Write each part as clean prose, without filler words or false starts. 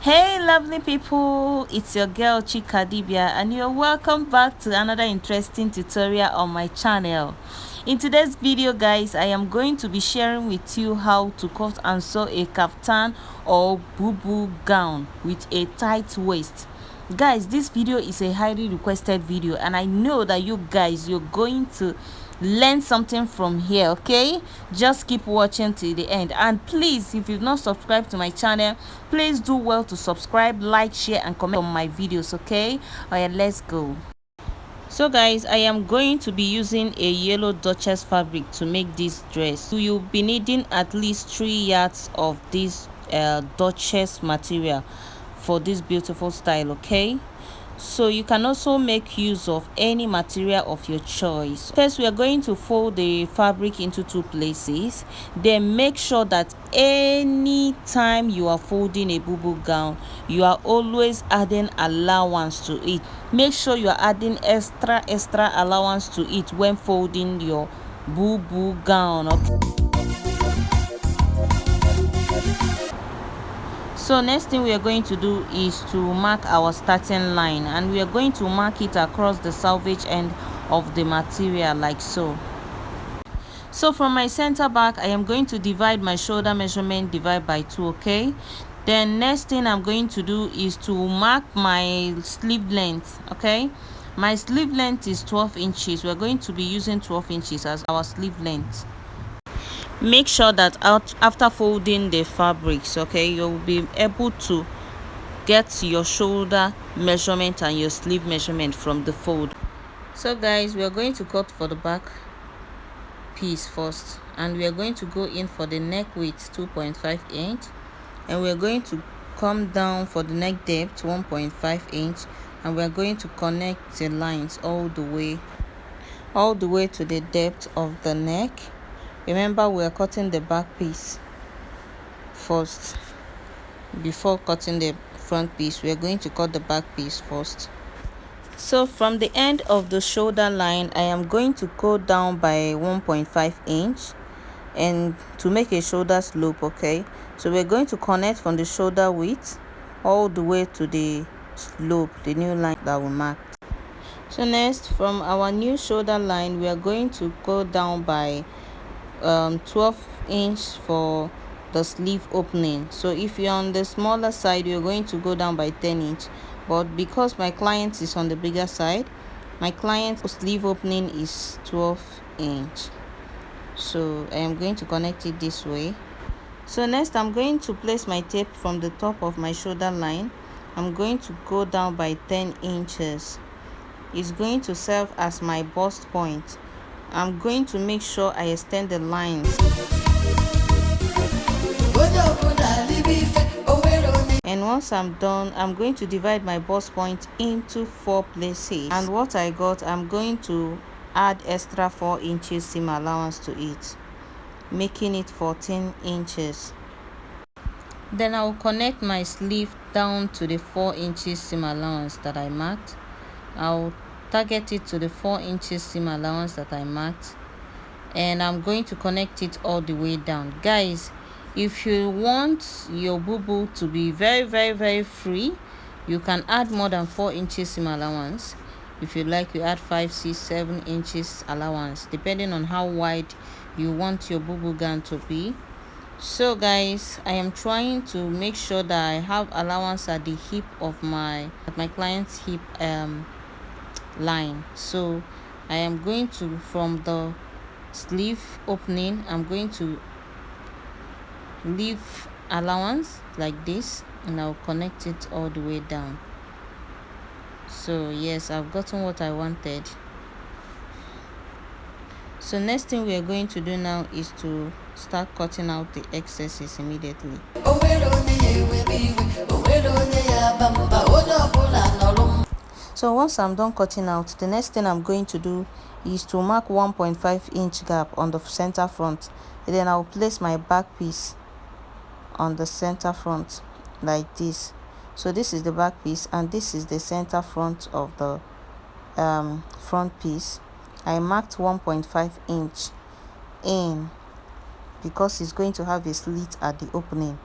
Hey lovely people, it's your girl Chika Dibia and you're welcome back to another interesting tutorial on my channel. In today's video guys, I am going to be sharing with you how to cut and sew a kaftan or bubu gown with a tight waist. Guys, this video is a highly requested video and I know that you guys, you're going to learn something from here. Okay, just keep watching till the end, and please, if you've not subscribed to my channel, please do well to subscribe, like, share and comment on my videos. Okay, all right, let's go. So guys, I am going to be using a yellow duchess fabric to make this dress. You'll be needing at least 3 yards of this duchess material for this beautiful style. Okay, so you can also make use of any material of your choice. First, we are going to fold the fabric into 2 places. Then make sure that any time you are folding a bubu gown, you are always adding allowance to it. Make sure you are adding extra allowance to it when folding your bubu gown. So next thing we are going to do is to mark our starting line, and we are going to mark it across the selvage end of the material like so. So from my center back, I am going to divide my shoulder measurement, divide by 2. Okay, then next thing I'm going to do is to mark my sleeve length. Okay, my sleeve length is 12 inches. We're going to be using 12 inches as our sleeve length. Make sure that after folding the fabrics, okay, you'll be able to get your shoulder measurement and your sleeve measurement from the fold. So guys, we are going to cut for the back piece first, and we are going to go in for the neck width 2.5 inch, and we are going to come down for the neck depth 1.5 inch, and we are going to connect the lines all the way to the depth of the neck. Remember, we are cutting the back piece first before cutting the front piece. We are going to cut the back piece first. So from the end of the shoulder line, I am going to go down by 1.5 inch and to make a shoulder slope. Okay, so we're going to connect from the shoulder width all the way to the slope, the new line that we marked. So next, from our new shoulder line, we are going to go down by 12 inch for the sleeve opening. So if you're on the smaller side, you're going to go down by 10 inch, but because my client is on the bigger side, my client's sleeve opening is 12 inch, so I am going to connect it this way. So next, I'm going to place my tape from the top of my shoulder line. I'm going to go down by 10 inches. It's going to serve as my bust point. I'm going to make sure I extend the lines. And once I'm done, I'm going to divide my bust point into 4 places. And what I got, I'm going to add extra 4 inches seam allowance to it, making it 14 inches. Then I'll connect my sleeve down to the 4 inches seam allowance that I marked. I'll target it to the 4 inches seam allowance that I marked, and I'm going to connect it all the way down. Guys, if you want your bubu to be very free, you can add more than 4 inches seam allowance. If you like, you add 5, 6, 7 inches allowance, depending on how wide you want your bubu gown to be. So guys, I am trying to make sure that I have allowance at the hip of my client's hip line. So I am going to, from the sleeve opening, I'm going to leave allowance like this, and I'll connect it all the way down. So yes, I've gotten what I wanted. So next thing we are going to do now is to start cutting out the excesses immediately. So once I'm done cutting out, the next thing I'm going to do is to mark 1.5 inch gap on the center front, and then I'll place my back piece on the center front like this. So this is the back piece and this is the center front of the front piece. I marked 1.5 inch in because it's going to have a slit at the opening.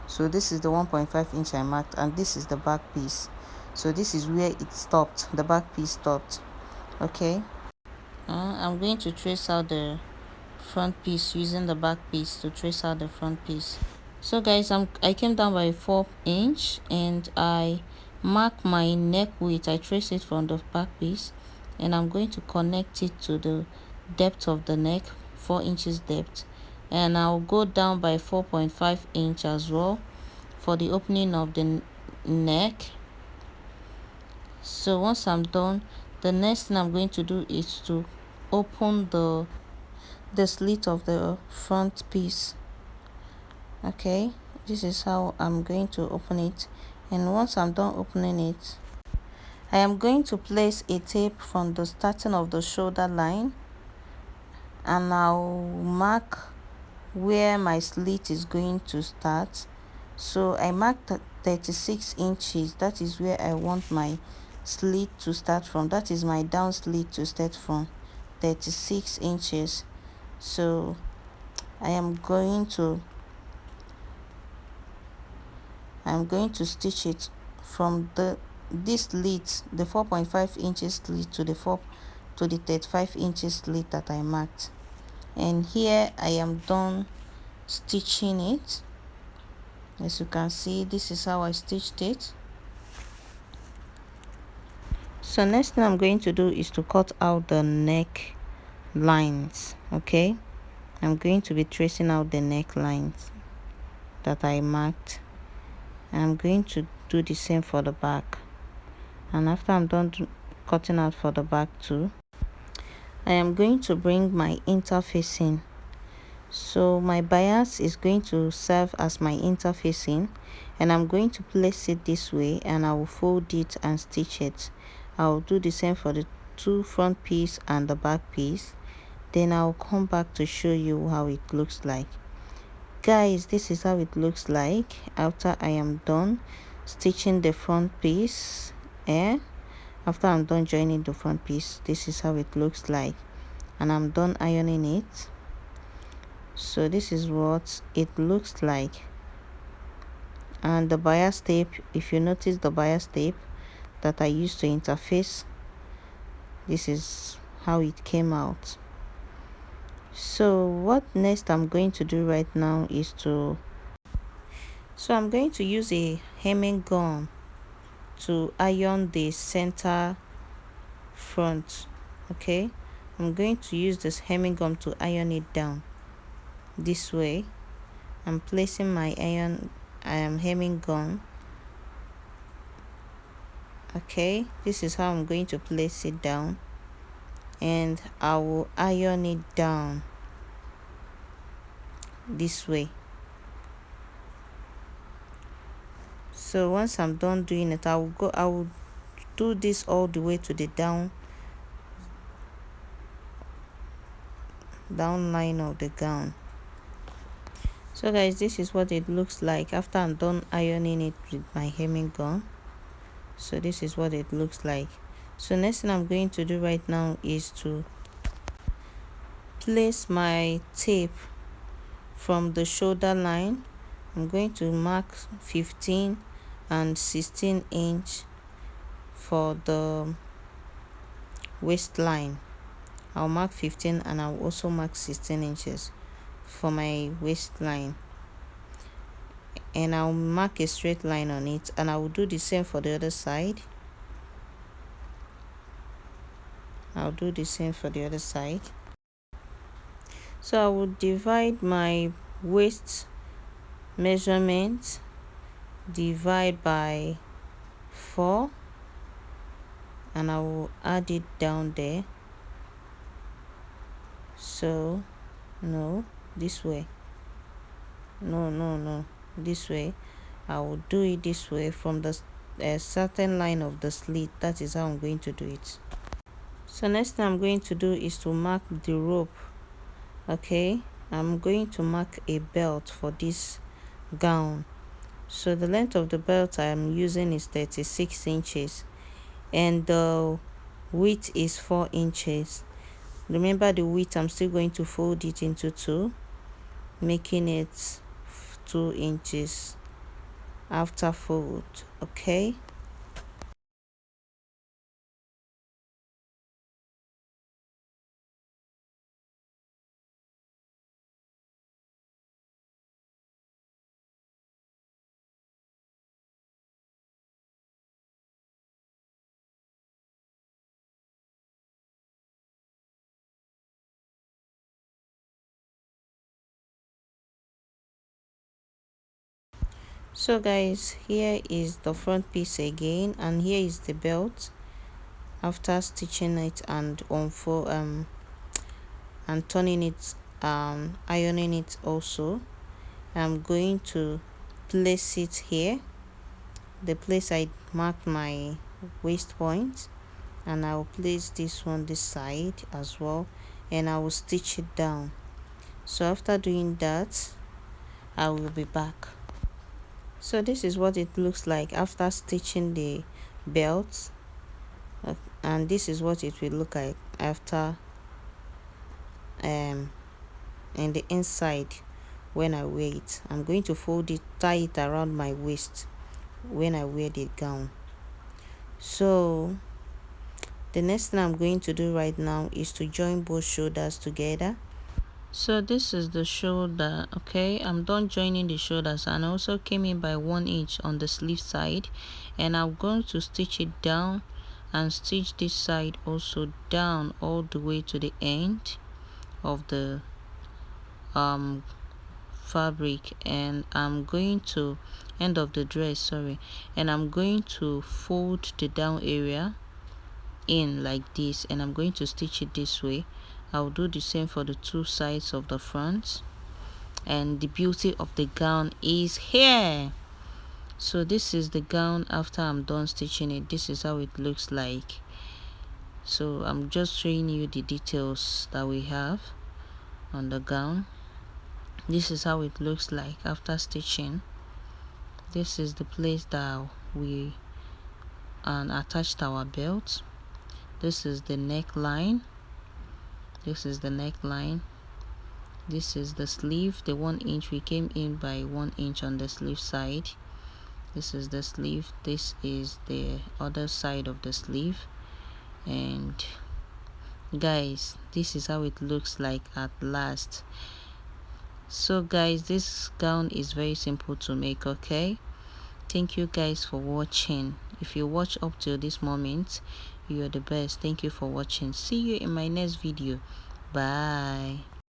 So this is the 1.5 inch I marked, and this is the back piece. So this is where it stopped, the back piece stopped. Okay, I'm going to trace out the front piece using the back piece to trace out the front piece. So guys, I came down by 4 inch and I mark my neck width. I trace it from the back piece and I'm going to connect it to the depth of the neck, 4 inches depth, and I'll go down by 4.5 inch as well for the opening of the neck. So once I'm done, the next thing I'm going to do is to open the slit of the front piece. Okay, this is how I'm going to open it, and once I'm done opening it, I am going to place a tape from the starting of the shoulder line, and I'll mark where my slit is going to start. So I marked 36 inches. That is where I want my slit to start from. That is my down slit to start from, 36 inches. So I'm going to stitch it from this slit, the 4.5 inches slit, to the 35 inches slit that I marked. And here I am done stitching it. As you can see, this is how I stitched it. So next thing I'm going to do is to cut out the neck lines. Okay, I'm going to be tracing out the neck lines that I marked. I'm going to do the same for the back, and after I'm done cutting out for the back too, I am going to bring my interfacing. So my bias is going to serve as my interfacing, and I'm going to place it this way, and I will fold it and stitch it. I'll do the same for the two front piece and the back piece. Then I'll come back to show you how it looks like. Guys, this is how it looks like after I am done stitching the front piece. After I'm done joining the front piece, this is how it looks like, and I'm done ironing it. So this is what it looks like. And the bias tape, if you notice the bias tape that I used to interface, this is how it came out. So what next I'm going to do right now is I'm going to use a hemming gun to iron the center front. Okay, I'm going to use this hemming gun to iron it down this way. I'm placing my hemming gun. Okay, this is how I'm going to place it down, and I will iron it down this way. So once I'm done doing it, I will do this all the way to the down line of the gown. So guys, this is what it looks like after I'm done ironing it with my hemming gun. So this is what it looks like. So next thing I'm going to do right now is to place my tape from the shoulder line. I'm going to mark 15 and 16 inch for the waistline. I'll mark 15 and I'll also mark 16 inches for my waistline, and I'll mark a straight line on it, and I will do the same for the other side. So I will divide my waist measurement, divide by 4, and I will add it down there. So this way, this way. I will do it this way from the certain line of the slit. That is how I'm going to do it. So next thing I'm going to do is to mark the rope. Okay, I'm going to mark a belt for this gown. So the length of the belt I am using is 36 inches, and the width is 4 inches. Remember the width, I'm still going to fold it into 2, making it 2 inches. after fold. Okay, so guys, here is the front piece again, and here is the belt after stitching it and unfold and turning it, ironing it. Also, I'm going to place it here, the place I marked my waist point, and I'll place this one this side as well, and I will stitch it down. So after doing that, I will be back. So this is what it looks like after stitching the belt, and this is what it will look like after in the inside when I wear it. I'm going to fold it, tie it around my waist when I wear the gown. So the next thing I'm going to do right now is to join both shoulders together. So this is the shoulder. Okay, I'm done joining the shoulders, and I also came in by 1 inch on the sleeve side, and I'm going to stitch it down and stitch this side also down all the way to the end of the fabric, and I'm going to end of the dress, sorry, and I'm going to fold the down area in like this, and I'm going to stitch it this way. I'll do the same for the two sides of the front, and the beauty of the gown is here. So this is the gown after I'm done stitching it. This is how it looks like. So I'm just showing you the details that we have on the gown. This is how it looks like after stitching. This is the place that we attached our belt. This is the neckline. This is the neckline. This is the sleeve, the 1 inch. We came in by 1 inch on the sleeve side. This is the sleeve. This is the other side of the sleeve. And guys, this is how it looks like at last. So guys, this gown is very simple to make. Okay, thank you guys for watching. If you watch up till this moment, you are the best. Thank you for watching. See you in my next video. Bye.